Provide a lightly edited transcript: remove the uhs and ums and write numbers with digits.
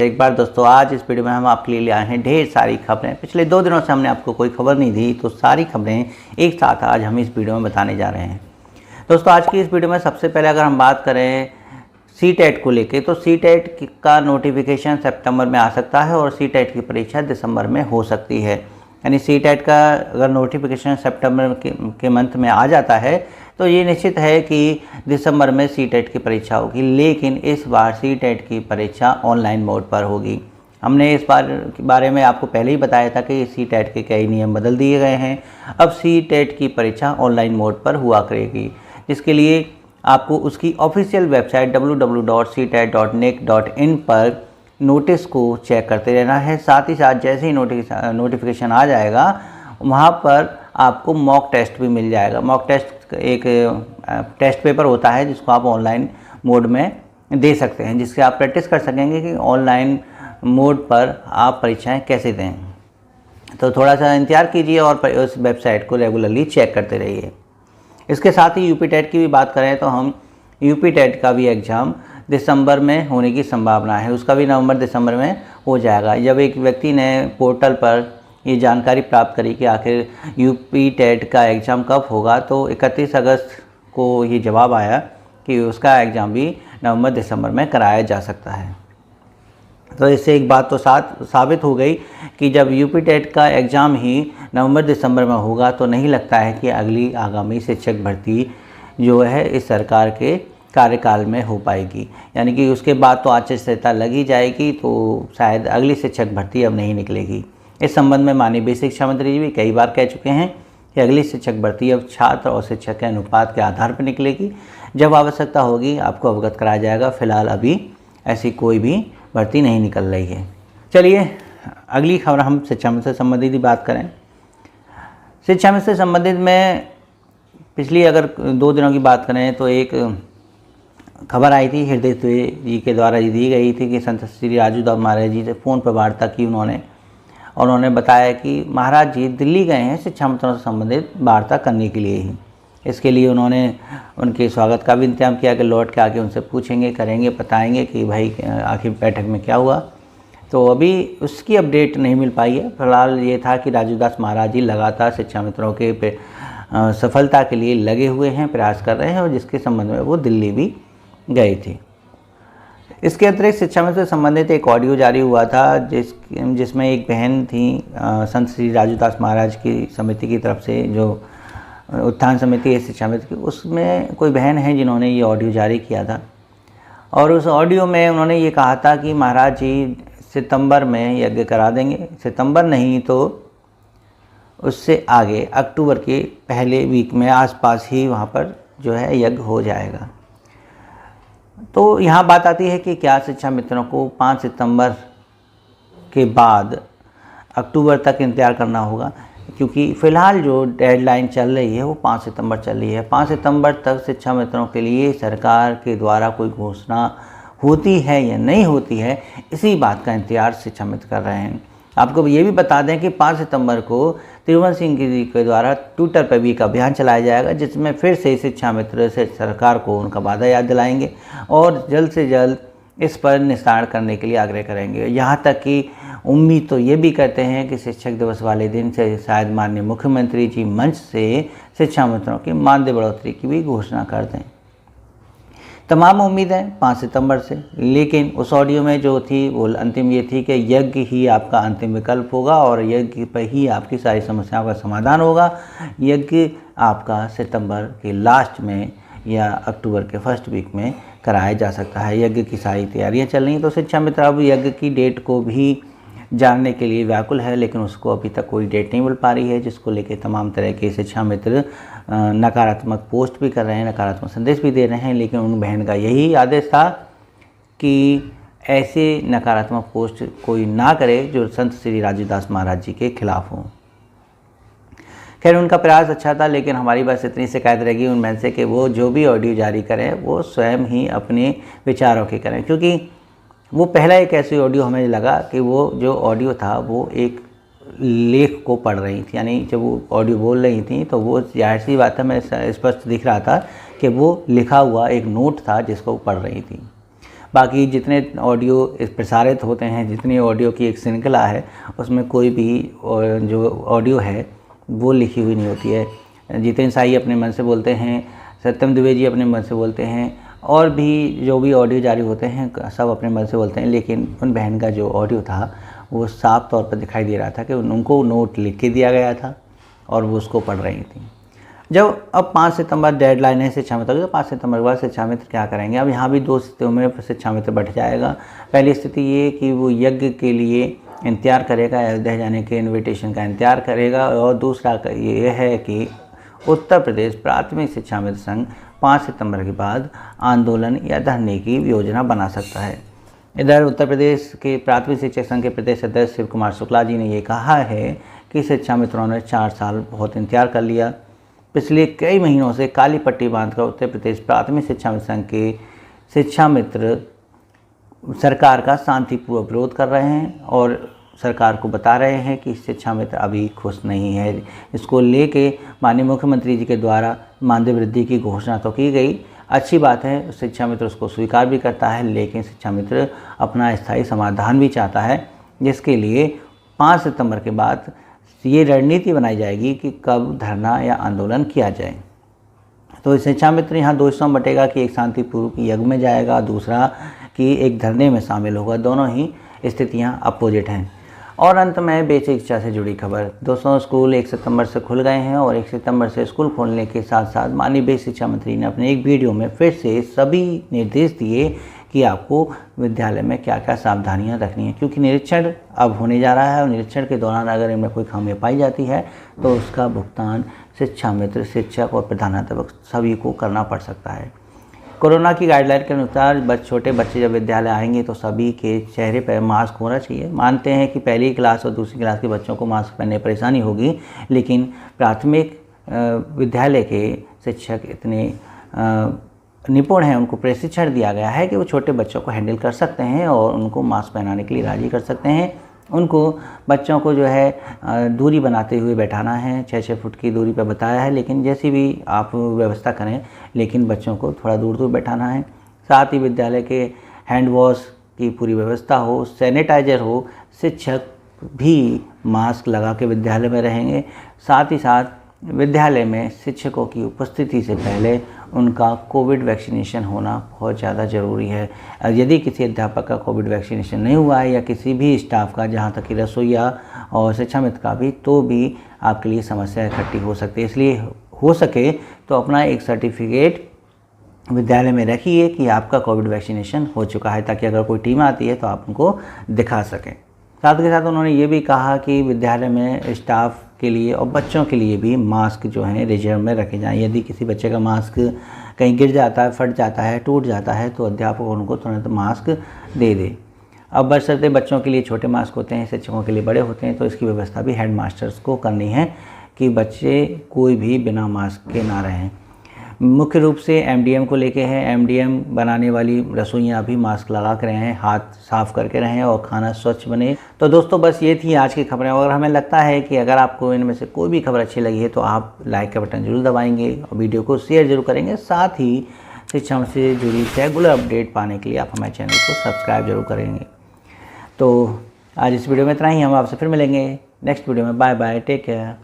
एक बार दोस्तों, आज इस वीडियो में हम आपके लिए आए हैं ढेर सारी खबरें। पिछले 2 दिनों से हमने आपको कोई खबर नहीं दी, तो सारी खबरें एक साथ आज हम इस वीडियो में बताने जा रहे हैं। दोस्तों, आज की इस वीडियो में सबसे पहले अगर हम बात करें सी-टेट को लेके, तो सी-टेट का नोटिफिकेशन सितंबर में आ सकता है और सी-टेट की परीक्षा दिसंबर में हो सकती है। यानी सी-टेट का अगर नोटिफिकेशन सितंबर के मंथ में आ जाता है तो ये निश्चित है कि दिसंबर में सी-टेट की परीक्षा होगी, लेकिन इस बार सी-टेट की परीक्षा ऑनलाइन मोड पर होगी। हमने इस बार के बारे में आपको पहले ही बताया था कि सी-टेट के कई नियम बदल दिए गए हैं। अब सी-टेट की परीक्षा ऑनलाइन मोड पर हुआ करेगी, जिसके लिए आपको उसकी ऑफिशियल वेबसाइट www.ctet.nic.in पर नोटिस को चेक करते रहना है। साथ ही साथ जैसे ही नोटिफिकेशन आ जाएगा, वहाँ पर आपको मॉक टेस्ट भी मिल जाएगा। मॉक टेस्ट एक टेस्ट पेपर होता है जिसको आप ऑनलाइन मोड में दे सकते हैं, जिससे आप प्रैक्टिस कर सकेंगे कि ऑनलाइन मोड पर आप परीक्षाएं कैसे दें। तो थोड़ा सा इंतजार कीजिए और उस वेबसाइट को रेगुलरली चेक करते रहिए। इसके साथ ही यूपी टेट की भी बात करें तो हम यूपी टेट का भी एग्ज़ाम दिसंबर में होने की संभावना है। उसका भी नवंबर दिसंबर में हो जाएगा। जब एक व्यक्ति ने पोर्टल पर ये जानकारी प्राप्त करी कि आखिर यूपी टेट का एग्ज़ाम कब होगा, तो 31 अगस्त को ये जवाब आया कि उसका एग्ज़ाम भी नवंबर दिसंबर में कराया जा सकता है। तो इससे एक बात तो साबित हो गई कि जब यूपी टेट का एग्ज़ाम ही नवंबर दिसंबर में होगा, तो नहीं लगता है कि अगली आगामी शिक्षक भर्ती जो है इस सरकार के कार्यकाल में हो पाएगी। यानी कि उसके बाद तो आचार संहिता लगी जाएगी, तो शायद अगली शिक्षक भर्ती अब नहीं निकलेगी। इस संबंध में माननीय शिक्षा मंत्री जी भी कई बार कह चुके हैं कि अगली शिक्षक भर्ती अब छात्र और शिक्षक के अनुपात के आधार पर निकलेगी। जब आवश्यकता होगी आपको अवगत कराया जाएगा। फिलहाल अभी ऐसी कोई भी भर्ती नहीं निकल रही है। चलिए अगली खबर हम शिक्षा मित्र से संबंधित ही बात करें। शिक्षा मित्र से संबंधित में पिछली अगर 2 दिनों की बात करें तो एक खबर आई थी हृदय जी के द्वारा दी गई थी कि संत श्री राजूदास महाराज जी से फ़ोन पर वार्ता की उन्होंने बताया कि महाराज जी दिल्ली गए हैं शिक्षा मित्रों से संबंधित वार्ता करने के लिए ही। इसके लिए उन्होंने उनके स्वागत का भी इंतजाम किया कि लौट के आके उनसे पूछेंगे, करेंगे, बताएंगे कि भाई आखिर बैठक में क्या हुआ। तो अभी उसकी अपडेट नहीं मिल पाई है। फिलहाल ये था कि राजूदास महाराज जी लगातार शिक्षा मित्रों के सफलता के लिए लगे हुए हैं, प्रयास कर रहे हैं, और जिसके संबंध में वो दिल्ली भी गए थे। इसके अतिरिक्त शिक्षा मित्र से संबंधित एक ऑडियो जारी हुआ था जिसमें एक बहन थी संत श्री राजूदास महाराज की समिति की तरफ से, जो उत्थान समिति है शिक्षा मित्र की, उसमें कोई बहन है जिन्होंने ये ऑडियो जारी किया था। और उस ऑडियो में उन्होंने ये कहा था कि महाराज जी सितंबर में यज्ञ करा देंगे। सितंबर नहीं तो उससे आगे अक्टूबर के पहले वीक में आसपास ही वहाँ पर जो है यज्ञ हो जाएगा। तो यहाँ बात आती है कि क्या शिक्षा मित्रों को 5 सितंबर के बाद अक्टूबर तक इंतजार करना होगा, क्योंकि फ़िलहाल जो डेडलाइन चल रही है वो 5 सितंबर चल रही है। 5 सितंबर तक शिक्षा मित्रों के लिए सरकार के द्वारा कोई घोषणा होती है या नहीं होती है, इसी बात का इंतजार शिक्षा मित्र कर रहे हैं। आपको ये भी बता दें कि 5 सितंबर को त्रिभुवन सिंह जी के द्वारा ट्विटर पर भी एक अभियान चलाया जाएगा, जिसमें फिर से शिक्षा मित्र से सरकार को उनका वादा याद दिलाएंगे और जल्द से जल्द इस पर निस्तारण करने के लिए आग्रह करेंगे। यहाँ तक कि उम्मीद तो ये भी करते हैं कि शिक्षक दिवस वाले दिन से शायद माननीय मुख्यमंत्री जी मंच से शिक्षा मित्रों की मानदेय बढ़ोतरी की भी घोषणा कर दें। तमाम उम्मीद है 5 सितंबर से, लेकिन उस ऑडियो में जो थी वो अंतिम ये थी कि यज्ञ ही आपका अंतिम विकल्प होगा और यज्ञ पर ही आपकी सारी समस्याओं का समाधान होगा। यज्ञ आपका सितंबर के लास्ट में या अक्टूबर के फर्स्ट वीक में कराया जा सकता है। यज्ञ की सारी तैयारियां चल रही हैं। तो शिक्षा मित्र अब यज्ञ की डेट को भी जानने के लिए व्याकुल है, लेकिन उसको अभी तक कोई डेट नहीं मिल पा रही है, जिसको लेके तमाम तरह के शिक्षा मित्र नकारात्मक पोस्ट भी कर रहे हैं, नकारात्मक संदेश भी दे रहे हैं। लेकिन उन बहन का यही आदेश था कि ऐसे नकारात्मक पोस्ट कोई ना करे जो संत श्री राजूदास महाराज जी के खिलाफ हो। खैर, उनका प्रयास अच्छा था, लेकिन हमारी बस इतनी शिकायत रहेगी उन बहन से कि वो जो भी ऑडियो जारी करें वो स्वयं ही अपने विचारों के करें, क्योंकि वो पहला एक ऐसी ऑडियो हमें लगा कि वो जो ऑडियो था वो एक लेख को पढ़ रही थी। यानी जब वो ऑडियो बोल रही थी तो वो जाहिर सी बात है, मैं स्पष्ट दिख रहा था कि वो लिखा हुआ एक नोट था जिसको पढ़ रही थी। बाकी जितने ऑडियो प्रसारित होते हैं, जितनी ऑडियो की एक श्रृंखला है, उसमें कोई भी जो ऑडियो है वो लिखी हुई नहीं होती है। जितेंद्र साई अपने मन से बोलते हैं, सत्यम द्विवेदी अपने मन से बोलते हैं, और भी जो भी ऑडियो जारी होते हैं सब अपने मन से बोलते हैं। लेकिन उन बहन का जो ऑडियो था वो साफ तौर पर दिखाई दे रहा था कि उनको नोट लिख के दिया गया था और वो उसको पढ़ रही थी। जब अब 5 सितंबर डेडलाइन है शिक्षा मित्र की, तो 5 सितंबर के बाद शिक्षा मित्र क्या करेंगे? अब यहाँ भी 2 स्थितियों में शिक्षा मित्र बढ़ जाएगा। पहली स्थिति ये कि वो यज्ञ के लिए इंतजार करेगा, अयोध्या जाने के इन्विटेशन का इंतजार करेगा, और दूसरा ये है कि उत्तर प्रदेश प्राथमिक शिक्षा मित्र संघ 5 सितंबर के बाद आंदोलन या धरने की योजना बना सकता है। इधर उत्तर प्रदेश के प्राथमिक शिक्षक संघ के प्रदेश अध्यक्ष शिव कुमार शुक्ला जी ने ये कहा है कि शिक्षा मित्रों ने 4 साल बहुत इंतजार कर लिया। पिछले कई महीनों से काली पट्टी बांधकर उत्तर प्रदेश प्राथमिक शिक्षा मित्र संघ के शिक्षा मित्र सरकार का शांतिपूर्वक विरोध कर रहे हैं और सरकार को बता रहे हैं कि शिक्षा मित्र अभी खुश नहीं है। इसको लेके माननीय मुख्यमंत्री जी के द्वारा मानदेय वृद्धि की घोषणा तो की गई, अच्छी बात है, शिक्षा मित्र उसको स्वीकार भी करता है, लेकिन शिक्षा मित्र अपना स्थायी समाधान भी चाहता है, जिसके लिए 5 सितंबर के बाद ये रणनीति बनाई जाएगी कि कब धरना या आंदोलन किया जाए। तो शिक्षा मित्र यहाँ 2 हिस्सों में बटेगा कि एक शांतिपूर्वक यज्ञ में जाएगा, दूसरा कि एक धरने में शामिल होगा। दोनों ही स्थितियाँ अपोजिट हैं। और अंत में बेसिक शिक्षा से जुड़ी खबर। दोस्तों, स्कूल 1 सितंबर से खुल गए हैं और 1 सितंबर से स्कूल खोलने के साथ साथ माननीय बेसिक शिक्षा मंत्री ने अपने एक वीडियो में फिर से सभी निर्देश दिए कि आपको विद्यालय में क्या क्या सावधानियां रखनी है, क्योंकि निरीक्षण अब होने जा रहा है और निरीक्षण के दौरान अगर इनमें कोई खामियां पाई जाती है तो उसका भुगतान शिक्षा मित्र, शिक्षक और प्रधानाध्यापक सभी को करना पड़ सकता है। कोरोना की गाइडलाइन के अनुसार छोटे बच्चे जब विद्यालय आएंगे तो सभी के चेहरे पर मास्क होना चाहिए। मानते हैं कि पहली क्लास और दूसरी क्लास के बच्चों को मास्क पहनने में परेशानी होगी, लेकिन प्राथमिक विद्यालय के शिक्षक इतने निपुण हैं, उनको प्रशिक्षण दिया गया है कि वो छोटे बच्चों को हैंडल कर सकते हैं और उनको मास्क पहनाने के लिए राजी कर सकते हैं। उनको बच्चों को जो है दूरी बनाते हुए बैठाना है, 6-6 फुट की दूरी पर बताया है, लेकिन जैसी भी आप व्यवस्था करें, लेकिन बच्चों को थोड़ा दूर दूर बैठाना है। साथ ही विद्यालय के हैंड वॉश की पूरी व्यवस्था हो, सैनिटाइजर हो, शिक्षक भी मास्क लगा के विद्यालय में रहेंगे। साथ ही साथ विद्यालय में शिक्षकों की उपस्थिति से पहले उनका कोविड वैक्सीनेशन होना बहुत ज़्यादा ज़रूरी है। यदि किसी अध्यापक का कोविड वैक्सीनेशन नहीं हुआ है या किसी भी स्टाफ का, जहाँ तक कि रसोइया और शिक्षा मित्र का भी, तो भी आपके लिए समस्या इकट्ठी हो सकती है। इसलिए हो सके तो अपना एक सर्टिफिकेट विद्यालय में रखिए कि आपका कोविड वैक्सीनेशन हो चुका है, ताकि अगर कोई टीम आती है तो आप उनको दिखा सकें। साथ के साथ उन्होंने ये भी कहा कि विद्यालय में स्टाफ के लिए और बच्चों के लिए भी मास्क जो हैं रिजर्व में रखे जाएं। यदि किसी बच्चे का मास्क कहीं गिर जाता है, फट जाता है, टूट जाता है, तो अध्यापक उनको तुरंत मास्क दे दे। अब बशर्ते बच्चों के लिए छोटे मास्क होते हैं, शिक्षकों के लिए बड़े होते हैं, तो इसकी व्यवस्था भी हेड मास्टर्स को करनी है कि बच्चे कोई भी बिना मास्क के ना रहें। मुख्य रूप से एमडीएम को लेके है। एमडीएम बनाने वाली रसोइयाँ भी मास्क लगा कर रहें हैं, हाथ साफ़ करके रहें और खाना स्वच्छ बने। तो दोस्तों, बस ये थी आज की खबरें। और हमें लगता है कि अगर आपको इनमें से कोई भी खबर अच्छी लगी है तो आप लाइक का बटन जरूर दबाएंगे और वीडियो को शेयर जरूर करेंगे। साथ ही शिक्षा से जुड़ी रेगुलर अपडेट पाने के लिए आप हमारे चैनल को सब्सक्राइब जरूर करेंगे। तो आज इस वीडियो में इतना ही। हम आपसे फिर मिलेंगे नेक्स्ट वीडियो में। Bye bye, take care.